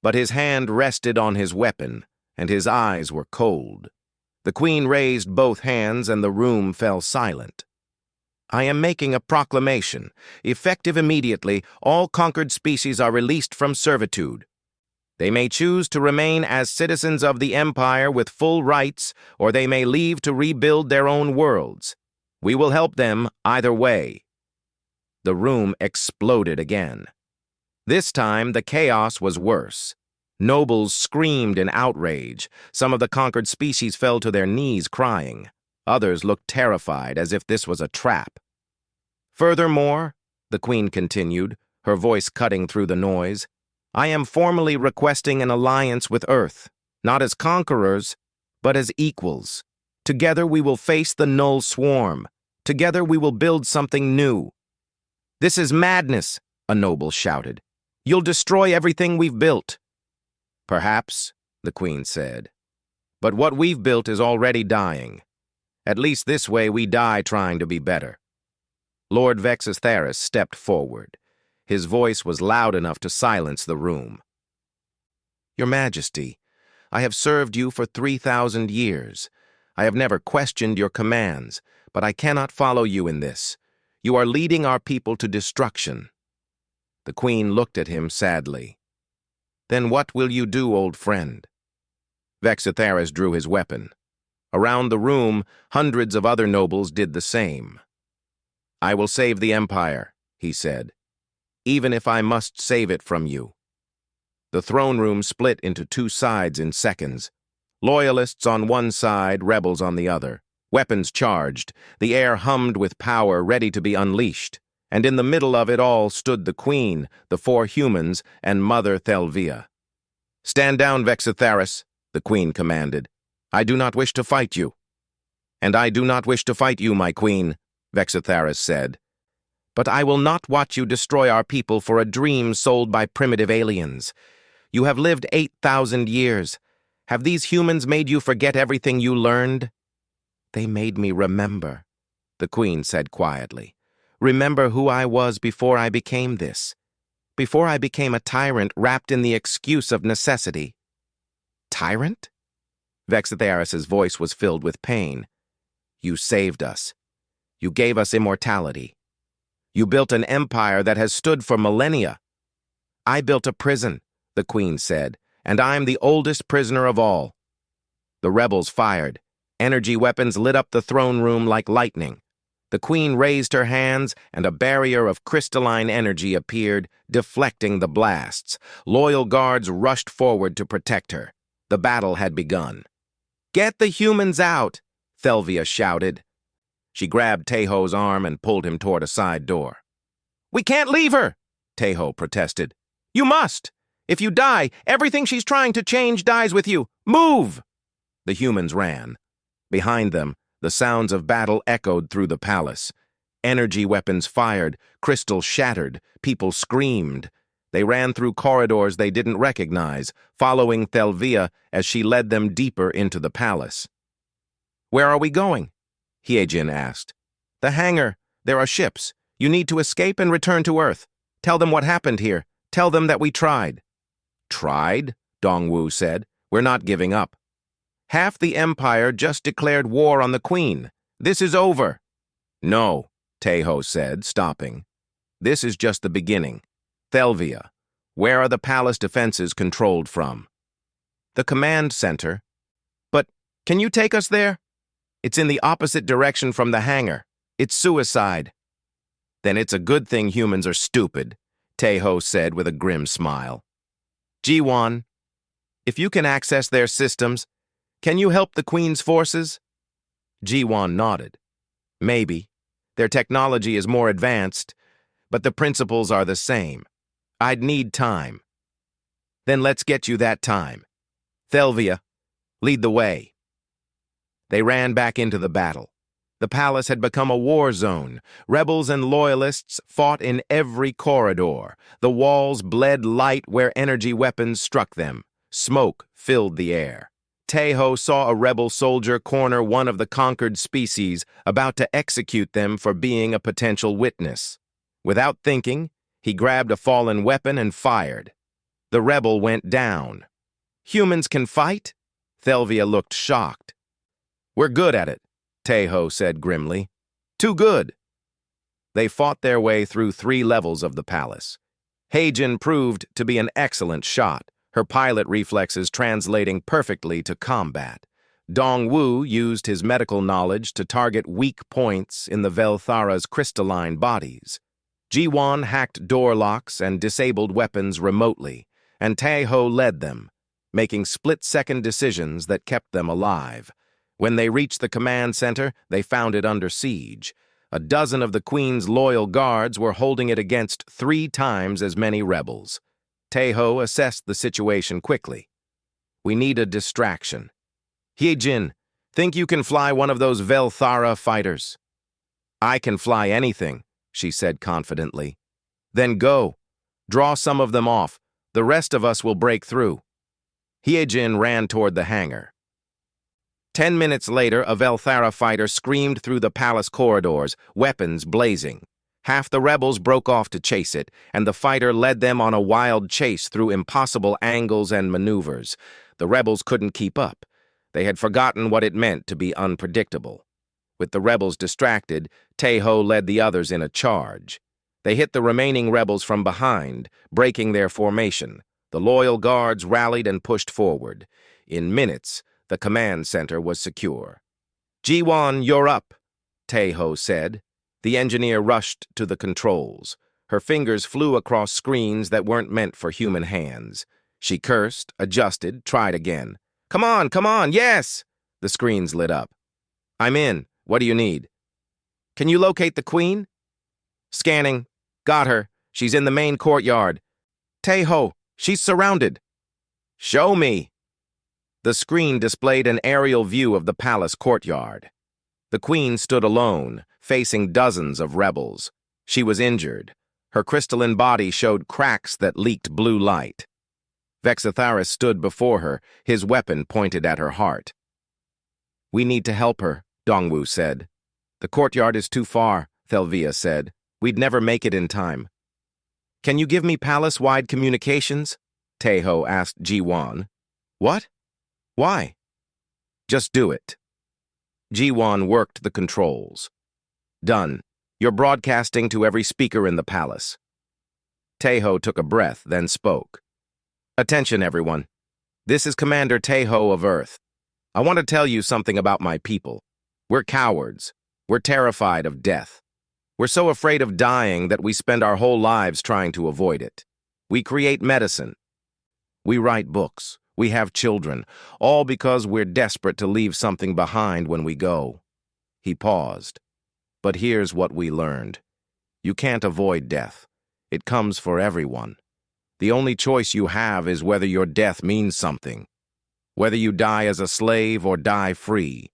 but his hand rested on his weapon, and his eyes were cold. The queen raised both hands, and the room fell silent. I am making a proclamation. Effective immediately, all conquered species are released from servitude. They may choose to remain as citizens of the Empire with full rights, or they may leave to rebuild their own worlds. We will help them either way. The room exploded again. This time, the chaos was worse. Nobles screamed in outrage. Some of the conquered species fell to their knees crying. Others looked terrified, as if this was a trap. Furthermore, the queen continued, her voice cutting through the noise, I am formally requesting an alliance with Earth, not as conquerors, but as equals. Together we will face the null swarm. Together we will build something new. This is madness, a noble shouted. You'll destroy everything we've built. Perhaps, the queen said. But what we've built is already dying. At least this way we die trying to be better. Lord Vexus Theris stepped forward. His voice was loud enough to silence the room. Your Majesty, I have served you for 3,000 years. I have never questioned your commands, but I cannot follow you in this. You are leading our people to destruction. The queen looked at him sadly. Then what will you do, old friend? Vexus Theris drew his weapon. Around the room, hundreds of other nobles did the same. I will save the Empire, he said, even if I must save it from you. The throne room split into two sides in seconds. Loyalists on one side, rebels on the other. Weapons charged, the air hummed with power ready to be unleashed, and in the middle of it all stood the queen, the 4 humans, and Mother Thelvia. Stand down, Vexus Theris, the queen commanded. I do not wish to fight you. And I do not wish to fight you, my queen, Vexus Theris said. But I will not watch you destroy our people for a dream sold by primitive aliens. You have lived 8,000 years. Have these humans made you forget everything you learned? They made me remember, the queen said quietly. Remember who I was before I became this. Before I became a tyrant wrapped in the excuse of necessity. Tyrant? Vexitharis's voice was filled with pain. You saved us. You gave us immortality. You built an empire that has stood for millennia. I built a prison, the queen said, and I'm the oldest prisoner of all. The rebels fired. Energy weapons lit up the throne room like lightning. The queen raised her hands, and a barrier of crystalline energy appeared, deflecting the blasts. Loyal guards rushed forward to protect her. The battle had begun. "Get the humans out!" Thelvia shouted. She grabbed Teho's arm and pulled him toward a side door. "We can't leave her!" Teho protested. "You must! If you die, everything she's trying to change dies with you. Move!" The humans ran. Behind them, the sounds of battle echoed through the palace. Energy weapons fired, crystals shattered, people screamed. They ran through corridors they didn't recognize, following Thelvia as she led them deeper into the palace. "Where are we going?" Hyejin asked. "The hangar. There are ships. You need to escape and return to Earth. Tell them what happened here. Tell them that we tried." "Tried?" Dongwu said. "We're not giving up. Half the Empire just declared war on the Queen. This is over." "No," Teho said, stopping. "This is just the beginning. Thelvia, where are the palace defenses controlled from?" "The command center." "But can you take us there?" "It's in the opposite direction from the hangar. It's suicide." "Then it's a good thing humans are stupid," Teho said with a grim smile. "Jiwan, if you can access their systems, can you help the Queen's forces?" Jiwan nodded. "Maybe. Their technology is more advanced, but the principles are the same. I'd need time." "Then let's get you that time. Thelvia, lead the way." They ran back into the battle. The palace had become a war zone. Rebels and loyalists fought in every corridor. The walls bled light where energy weapons struck them. Smoke filled the air. Teho saw a rebel soldier corner one of the conquered species, about to execute them for being a potential witness. Without thinking, he grabbed a fallen weapon and fired. The rebel went down. "Humans can fight?" Thelvia looked shocked. "We're good at it," Teho said grimly. "Too good." They fought their way through 3 levels of the palace. Hyejin proved to be an excellent shot, her pilot reflexes translating perfectly to combat. Dongwu used his medical knowledge to target weak points in the Velthara's crystalline bodies. Jiwan hacked door locks and disabled weapons remotely, and Teho led them, making split-second decisions that kept them alive. When they reached the command center, they found it under siege. A dozen of the Queen's loyal guards were holding it against 3 times as many rebels. Teho assessed the situation quickly. "We need a distraction. Hyejin, think you can fly one of those Velthara fighters?" "I can fly anything," she said confidently. "Then go. Draw some of them off. The rest of us will break through." Hyejin ran toward the hangar. 10 minutes later, a Velthara fighter screamed through the palace corridors, weapons blazing. Half the rebels broke off to chase it, and the fighter led them on a wild chase through impossible angles and maneuvers. The rebels couldn't keep up. They had forgotten what it meant to be unpredictable. With the rebels distracted, Teho led the others in a charge. They hit the remaining rebels from behind, breaking their formation. The loyal guards rallied and pushed forward. In minutes, the command center was secure. "Jiwan, you're up," Teho said. The engineer rushed to the controls. Her fingers flew across screens that weren't meant for human hands. She cursed, adjusted, tried again. Come on, yes!" The screens lit up. "I'm in. What do you need?" "Can you locate the Queen?" "Scanning. Got her. She's in the main courtyard." "Teho, she's surrounded." "Show me." The screen displayed an aerial view of the palace courtyard. The Queen stood alone, facing dozens of rebels. She was injured. Her crystalline body showed cracks that leaked blue light. Vexitharis stood before her, his weapon pointed at her heart. "We need to help her," Dongwu said. "The courtyard is too far," Thelvia said. "We'd never make it in time." "Can you give me palace-wide communications?" Teho asked Jiwan. "What? Why?" Just do it. Jiwon worked the controls. Done. You're broadcasting to every speaker in the palace. Taeho took a breath, then spoke. Attention, everyone. This is Commander Taeho of Earth. I want to tell you something about my people. We're cowards. We're terrified of death. We're so afraid of dying that we spend our whole lives trying to avoid it. We create medicine. We write books. We have children, all because we're desperate to leave something behind when we go. He paused. But here's what we learned. You can't avoid death. It comes for everyone. The only choice you have is whether your death means something. Whether you die as a slave or die free.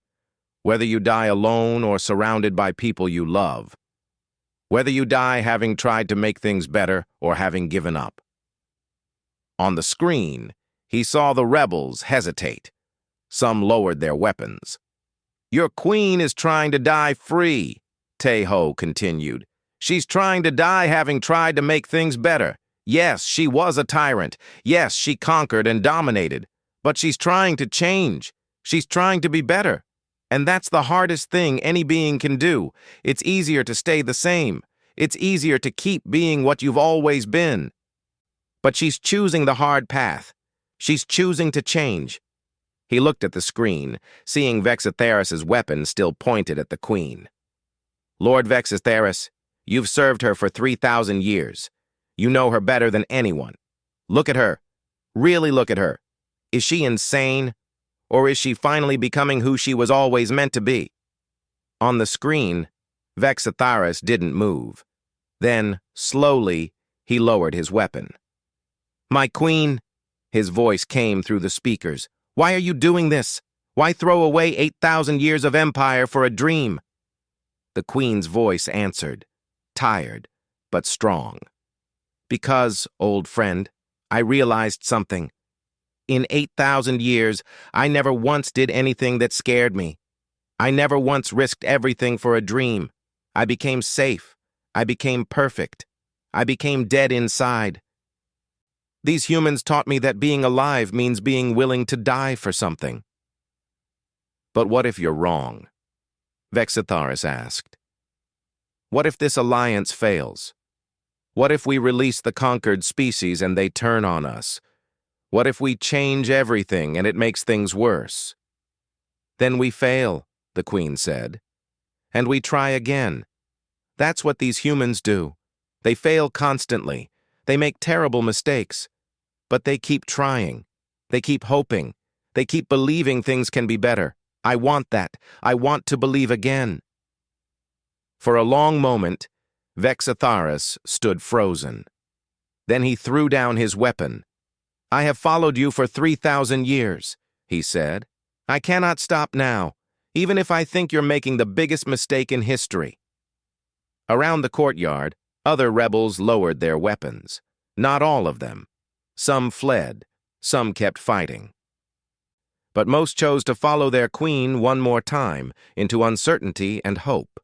Whether you die alone or surrounded by people you love. Whether you die having tried to make things better or having given up. On the screen, he saw the rebels hesitate. Some lowered their weapons. Your queen is trying to die free, Taeho continued. She's trying to die having tried to make things better. Yes, she was a tyrant. Yes, she conquered and dominated. But she's trying to change. She's trying to be better. And that's the hardest thing any being can do. It's easier to stay the same. It's easier to keep being what you've always been. But she's choosing the hard path. She's choosing to change. He looked at the screen, seeing Vexitharis's weapon still pointed at the queen. Lord Vexitharis, you've served her for 3,000 years. You know her better than anyone. Look at her. Really look at her. Is she insane? Or is she finally becoming who she was always meant to be? On the screen, Vexitharis didn't move. Then, slowly, he lowered his weapon. My queen, his voice came through the speakers. Why are you doing this? Why throw away 8,000 years of empire for a dream? The queen's voice answered, tired, but strong. Because, old friend, I realized something. In 8,000 years, I never once did anything that scared me. I never once risked everything for a dream. I became safe. I became perfect. I became dead inside. These humans taught me that being alive means being willing to die for something. But what if you're wrong? Vexitharis asked. What if this alliance fails? What if we release the conquered species and they turn on us? What if we change everything and it makes things worse? Then we fail, the queen said. And we try again. That's what these humans do. They fail constantly. They make terrible mistakes. But they keep trying. They keep hoping. They keep believing things can be better. I want that. I want to believe again. For a long moment, Vexitharis stood frozen. Then he threw down his weapon. I have followed you for 3,000 years, he said. I cannot stop now, even if I think you're making the biggest mistake in history. Around the courtyard, other rebels lowered their weapons. Not all of them. Some fled. Some kept fighting. But most chose to follow their queen one more time into uncertainty and hope.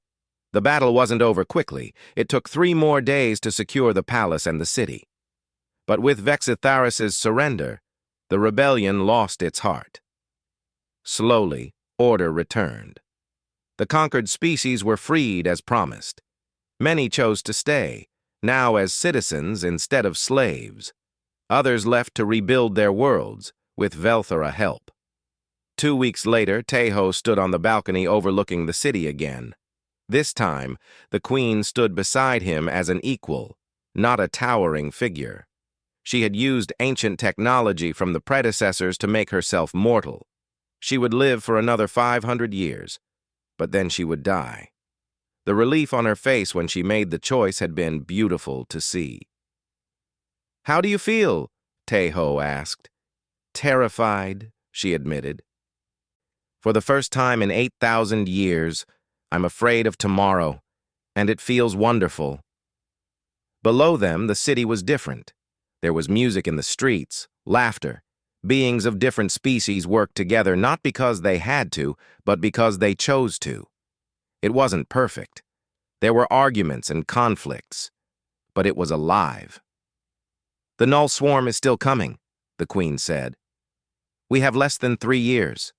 The battle wasn't over quickly. It took 3 more days to secure the palace and the city. But with Vexitharis's surrender, the rebellion lost its heart. Slowly, order returned. The conquered species were freed as promised. Many chose to stay, now as citizens instead of slaves. Others left to rebuild their worlds, with Velthara help. 2 weeks later, Taeho stood on the balcony overlooking the city again. This time, the queen stood beside him as an equal, not a towering figure. She had used ancient technology from the predecessors to make herself mortal. She would live for another 500 years, but then she would die. The relief on her face when she made the choice had been beautiful to see. How do you feel? Taeho asked. Terrified, she admitted. For the first time in 8,000 years, I'm afraid of tomorrow, and it feels wonderful. Below them, the city was different. There was music in the streets, laughter. Beings of different species worked together not because they had to, but because they chose to. It wasn't perfect. There were arguments and conflicts, but it was alive. The Null Swarm is still coming, the Queen said. We have less than 3 years.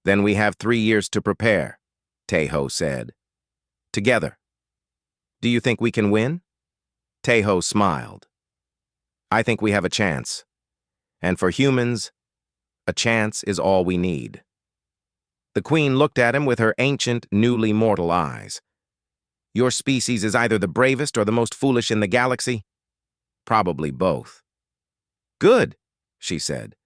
Then we have 3 years to prepare, Tejo said. Together. Do you think we can win? Tejo smiled. I think we have a chance. And for humans, a chance is all we need. The queen looked at him with her ancient, newly mortal eyes. Your species is either the bravest or the most foolish in the galaxy? Probably both. Good, she said.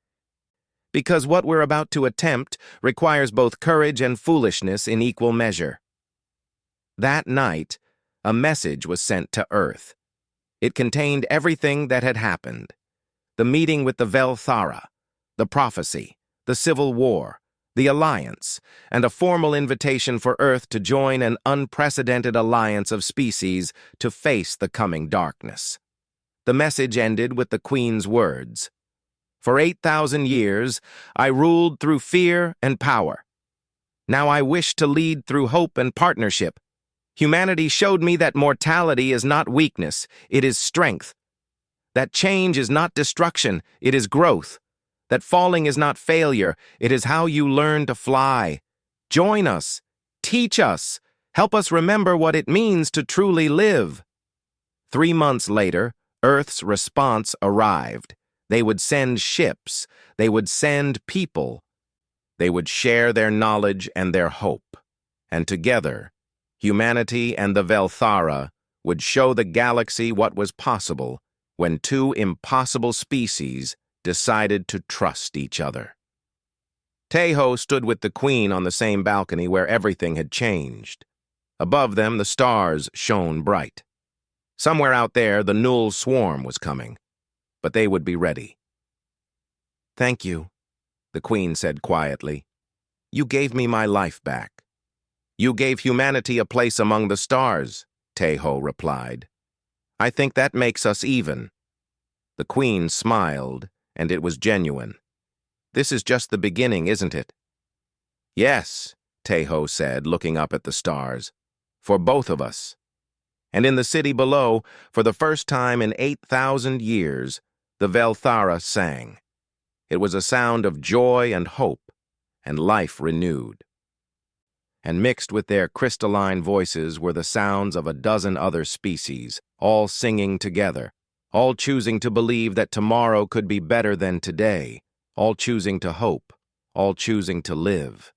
Because what we're about to attempt requires both courage and foolishness in equal measure. That night, a message was sent to Earth. It contained everything that had happened. The meeting with the Velthara, the prophecy, the civil war, the alliance, and a formal invitation for Earth to join an unprecedented alliance of species to face the coming darkness. The message ended with the Queen's words. For 8,000 years, I ruled through fear and power. Now I wish to lead through hope and partnership. Humanity showed me that mortality is not weakness, it is strength. That change is not destruction, it is growth. That falling is not failure, it is how you learn to fly. Join us, teach us, help us remember what it means to truly live. 3 months later, Earth's response arrived. They would send ships, they would send people. They would share their knowledge and their hope. And together, humanity and the Velthara would show the galaxy what was possible when two impossible species decided to trust each other. Tejo stood with the Queen on the same balcony where everything had changed. Above them, the stars shone bright. Somewhere out there, the Null swarm was coming, but they would be ready. Thank you, the Queen said quietly. You gave me my life back. You gave humanity a place among the stars, Tejo replied. I think that makes us even. The Queen smiled, and it was genuine. This is just the beginning, isn't it? Yes, Tejo said, looking up at the stars. For both of us. And in the city below, for the first time in 8,000 years, the Velthara sang. It was a sound of joy and hope, and life renewed. And mixed with their crystalline voices were the sounds of a dozen other species, all singing together, all choosing to believe that tomorrow could be better than today, all choosing to hope, all choosing to live.